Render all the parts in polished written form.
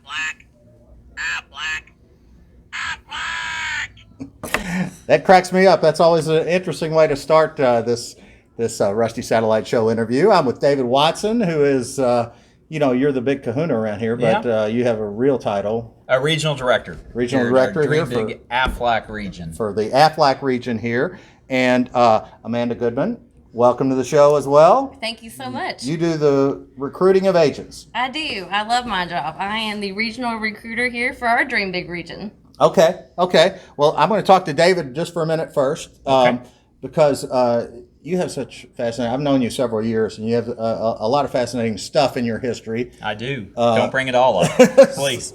Aflac, Aflac, Aflac. That cracks me up. That's always an interesting way to start this Rusty Satellite Show interview. I'm with David Watson, who is, you're the big kahuna around here, but you have a real title. A regional director. Regional director here for Big Aflac region. For the Aflac region here. And Amanda Goodman, welcome to the show as well. Thank you so much. You do the recruiting of agents. I do. I love my job. I am the regional recruiter here for our Dream Big region. Okay. Well, I'm going to talk to David just for a minute first, because you have such fascinating. I've known you several years, and you have a lot of fascinating stuff in your history. I do. Don't bring it all up, please.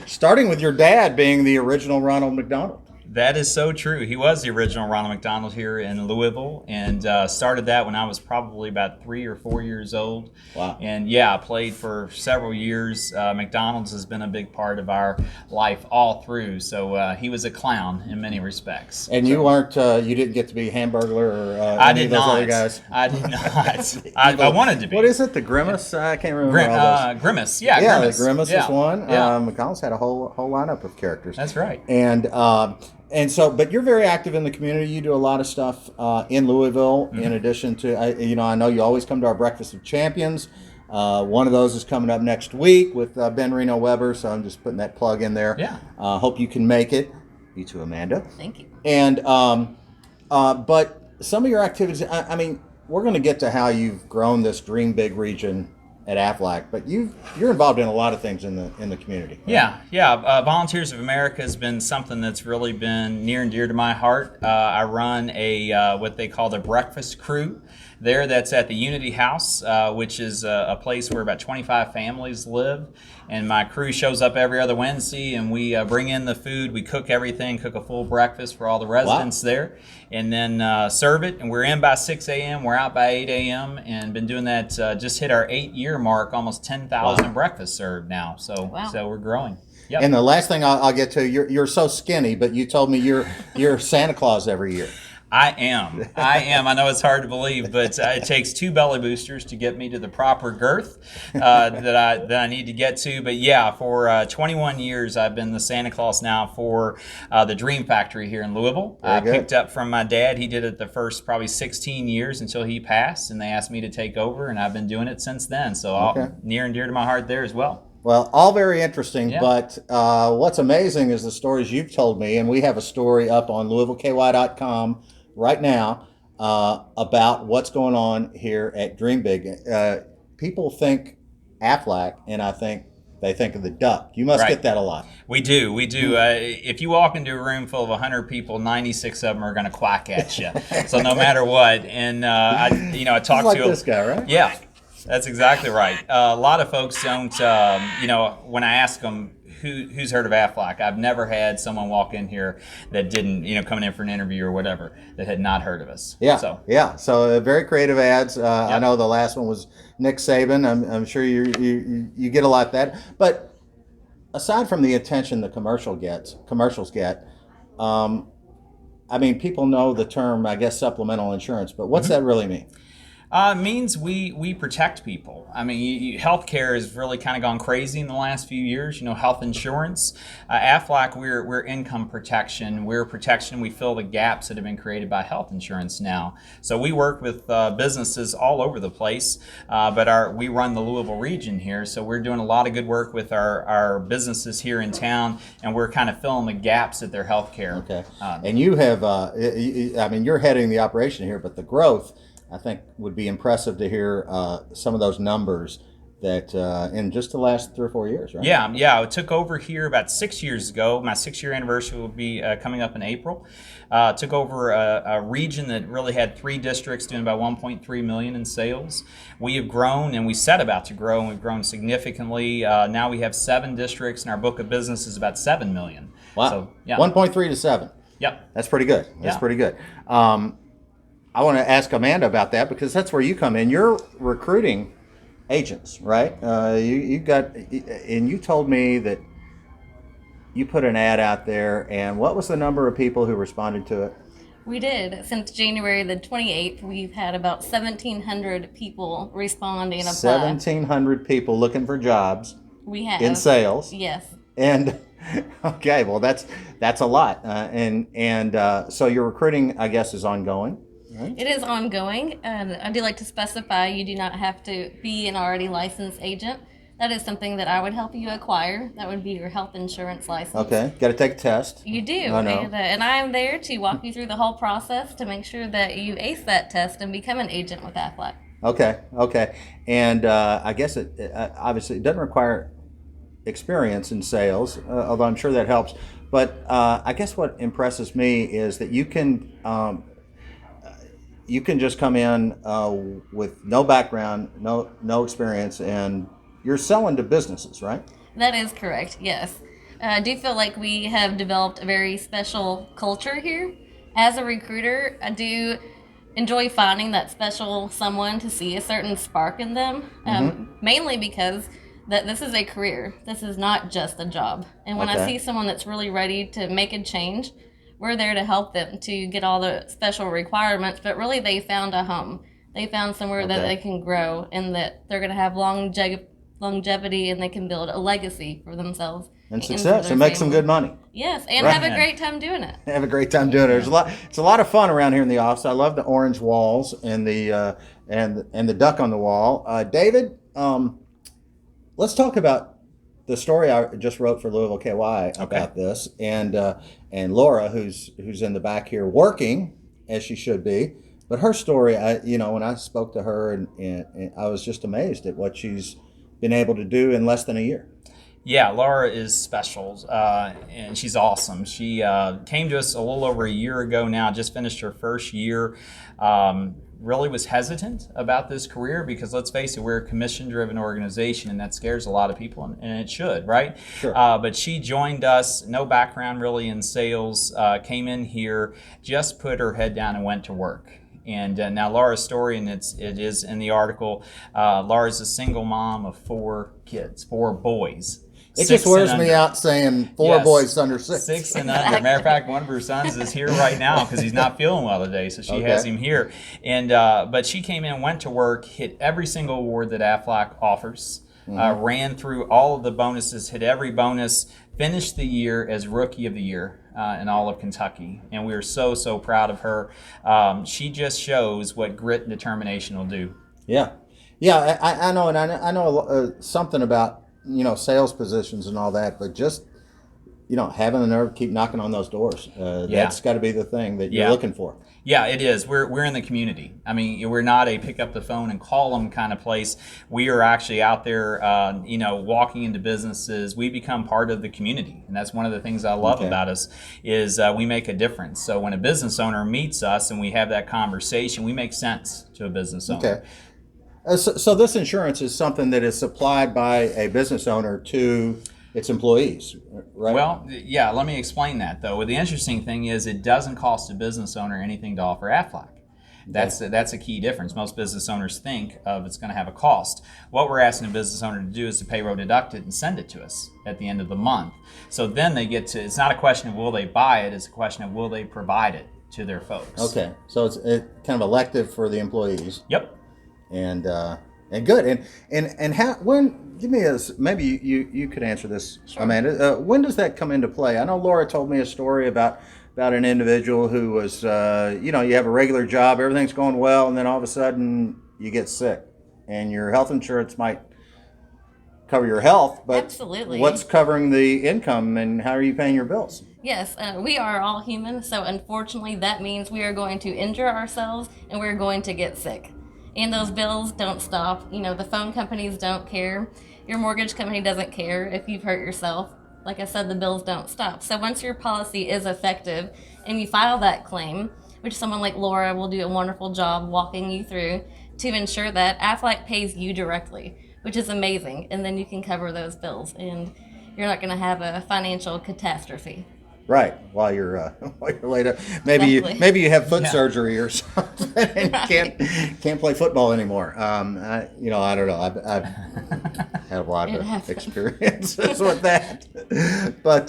Starting with your dad being the original Ronald McDonald. That is so true. He was the original Ronald McDonald here in Louisville, and started that when I was probably about 3 or 4 years old. Wow. And I played for several years. McDonald's has been a big part of our life all through. So he was a clown in many respects. And you weren't, you didn't get to be Hamburglar or I any did of those not. other guys? I did not. I wanted to be. What is it? The Grimace? I can't remember all those. Grimace. Yeah, Grimace. the Grimace is one. Yeah. McDonald's had a whole lineup of characters. That's right. And so, but you're very active in the community. You do a lot of stuff in Louisville. Mm-hmm. In addition to, I know you always come to our Breakfast of Champions. One of those is coming up next week with Ben Reno Weber. So I'm just putting that plug in there. Yeah. Hope you can make it. You too, Amanda. Thank you. And but some of your activities. I mean, we're going to get to how you've grown this Dream Big region at Aflac, but you're involved in a lot of things in the community. Right? Volunteers of America has been something that's really been near and dear to my heart. I run a what they call the Breakfast Crew there. That's at the Unity House, which is a place where about 25 families live. And my crew shows up every other Wednesday, and we bring in the food. We cook everything, cook a full breakfast for all the residents there, and then serve it. And we're in by 6 a.m. We're out by 8 a.m. and been doing that. Just hit our 8-year mark, almost 10,000 breakfasts served now. So we're growing. Yep. And the last thing I'll get to, you're so skinny, but you told me you're Santa Claus every year. I am. I know it's hard to believe, but it takes 2 belly boosters to get me to the proper girth that I need to get to. But for 21 years, I've been the Santa Claus now for the Dream Factory here in Louisville. I picked up from my dad. He did it the first probably 16 years until he passed, and they asked me to take over, and I've been doing it since then. So near and dear to my heart there as well. Well, all very interesting, but what's amazing is the stories you've told me, and we have a story up on LouisvilleKY.com right now about what's going on here at Dream Big. People think Aflac, and I think they think of the duck. You must get that a lot. We do. If you walk into a room full of 100 people, 96 of them are going to quack at you. So no matter what, and I talked like to this guy, right? Yeah. That's exactly right. A lot of folks don't, when I ask them, who's heard of Aflac? I've never had someone walk in here that didn't, coming in for an interview or whatever, that had not heard of us. Yeah. So very creative ads. I know the last one was Nick Saban. I'm sure you get a lot of that. But aside from the attention the commercials get, people know the term, I guess, supplemental insurance. But what's that really mean? It means we protect people. Healthcare has really kind of gone crazy in the last few years. Health insurance. Aflac, we're income protection. We're protection. We fill the gaps that have been created by health insurance now. So we work with businesses all over the place, but we run the Louisville region here. So we're doing a lot of good work with our businesses here in town, and we're kind of filling the gaps at their healthcare. Okay. And you have, you're heading the operation here, but the growth, I think, would be impressive to hear some of those numbers that in just the last 3 or 4 years, right? Yeah. I took over here about 6 years ago. My 6-year anniversary will be coming up in April. Took over a region that really had 3 districts doing about $1.3 million in sales. We have grown, and we set about to grow, and we've grown significantly. Now we have 7 districts, and our book of business is about $7 million. Wow. So, 1.3 to 7. Yep. That's pretty good. Pretty good. I want to ask Amanda about that because that's where you come in. You're recruiting agents, right? You told me that you put an ad out there, and what was the number of people who responded to it? We did. Since January the 28th, we've had about 1,700 people respond and apply. 1,700 people looking for jobs. We have. in sales. Yes. And okay, well that's a lot. So your recruiting, I guess, is ongoing. Right? It is ongoing, and I do like to specify you do not have to be an already licensed agent. That is something that I would help you acquire. That would be your health insurance license. Okay, got to take a test. You do, I know. and I am there to walk you through the whole process to make sure that you ace that test and become an agent with Aflac. Okay, and I guess it obviously it doesn't require experience in sales, although I'm sure that helps. But I guess what impresses me is that you can just come in with no background, no experience, and you're selling to businesses, right? That is correct, yes. I do feel like we have developed a very special culture here. As a recruiter, I do enjoy finding that special someone to see a certain spark in them, mainly because that this is a career. This is not just a job. And when I see someone that's really ready to make a change, we're there to help them to get all the special requirements, but really they found a home. They found somewhere that they can grow and that they're going to have longevity and they can build a legacy for themselves. And success and make some good money. Yes, and have a great time doing it. Have a great time doing it. It's a lot of fun around here in the office. I love the orange walls and the and the duck on the wall. David, let's talk about the story I just wrote for Louisville KY about this, and Laura, who's in the back here working as she should be, but her story, when I spoke to her, and I was just amazed at what she's been able to do in less than a year. Yeah, Laura is special, and she's awesome. She came to us a little over a year ago now, just finished her first year. Really was hesitant about this career because, let's face it, we're a commission-driven organization, and that scares a lot of people, and it should, right? Sure. But she joined us, no background really in sales, came in here, just put her head down and went to work. And now Laura's story, and it is in the article, Laura's a single mom of 4 kids, 4 boys. It just wears me out saying 4 boys under 6. 6 and under. Matter of fact, one of her sons is here right now because he's not feeling well today, so she has him here. And but she came in, went to work, hit every single award that Aflac offers, ran through all of the bonuses, hit every bonus, finished the year as Rookie of the Year in all of Kentucky. And we are so proud of her. She just shows what grit and determination will do. Yeah, I know, and I know something about sales positions and all that, but just having the nerve to keep knocking on those doors, that's got to be the thing that you're looking for. Yeah, it is. We're in the community. I mean, we're not a pick up the phone and call them kind of place. We are actually out there, walking into businesses. We become part of the community, and that's one of the things I love about us is we make a difference. So when a business owner meets us and we have that conversation, we make sense to a business owner. Okay. So this insurance is something that is supplied by a business owner to its employees, right? Well, yeah, let me explain that, though. The interesting thing is it doesn't cost a business owner anything to offer Aflac. That's a key difference. Most business owners think of it's going to have a cost. What we're asking a business owner to do is to payroll deduct it and send it to us at the end of the month. So then they get to, it's not a question of will they buy it, it's a question of will they provide it to their folks. Okay, so it's kind of elective for the employees. Yep. And good. And how, when, give me maybe you could answer this, Amanda. When does that come into play? I know Laura told me a story about an individual who was, you have a regular job, everything's going well, and then all of a sudden you get sick, and your health insurance might cover your health, but Absolutely. What's covering the income, and how are you paying your bills? Yes, we are all human, so unfortunately that means we are going to injure ourselves and we're going to get sick. And those bills don't stop. The phone companies don't care. Your mortgage company doesn't care if you've hurt yourself. Like I said, the bills don't stop. So once your policy is effective and you file that claim, which someone like Laura will do a wonderful job walking you through to ensure that Aflac pays you directly, which is amazing. And then you can cover those bills and you're not going to have a financial catastrophe. Right, while you're laid up, maybe you have foot surgery or something, and can't play football anymore. I don't know. I've had a lot of experiences with that. But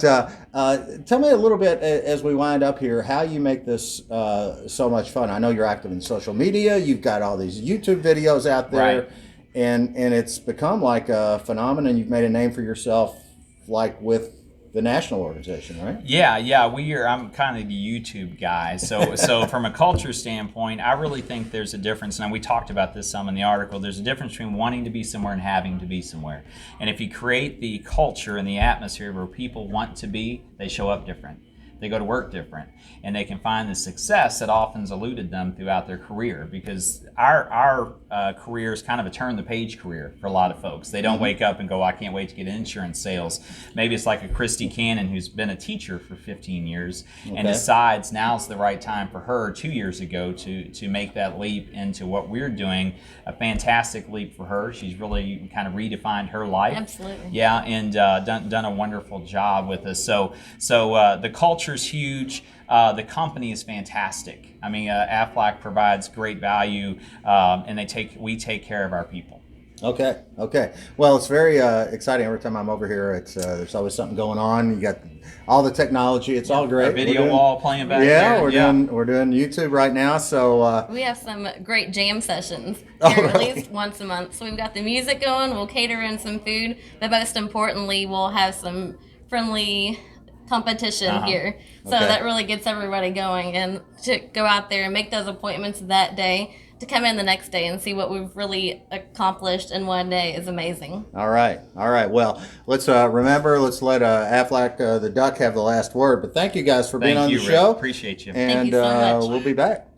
tell me a little bit as we wind up here, how you make this so much fun. I know you're active in social media. You've got all these YouTube videos out there. Right. and it's become like a phenomenon. You've made a name for yourself, like with the national organization, right? Yeah, I'm kind of the YouTube guy. So from a culture standpoint, I really think there's a difference, and we talked about this some in the article. There's a difference between wanting to be somewhere and having to be somewhere. And if you create the culture and the atmosphere where people want to be, they show up different. They go to work different, and they can find the success that often's eluded them throughout their career, because our career is kind of a turn the page career for a lot of folks. They don't wake up and go, I can't wait to get insurance sales. Maybe it's like a Christy Cannon who's been a teacher for 15 years and decides now's the right time for her 2 years ago to make that leap into what we're doing. A fantastic leap for her. She's really kind of redefined her life. Absolutely. Yeah, and done a wonderful job with us. So the culture is huge. The company is fantastic. I mean, Aflac provides great value, and we take care of our people. Okay. Well, it's very exciting. Every time I'm over here, it's there's always something going on. You got all the technology. It's all great. Our video wall playing back there. Yeah, we're doing YouTube right now. So We have some great jam sessions Oh, here, really? at least once a month. So we've got the music going. We'll cater in some food, but most importantly, we'll have some friendly competition here. So Okay. that really gets everybody going, and to go out there and make those appointments that day to come in the next day and see what we've really accomplished in one day is amazing. all right. Well, let's remember. Let's let Aflac the duck have the last word. But thank you guys for being Thank on you, the Rick. show. Appreciate you. And you so much. we'll be back.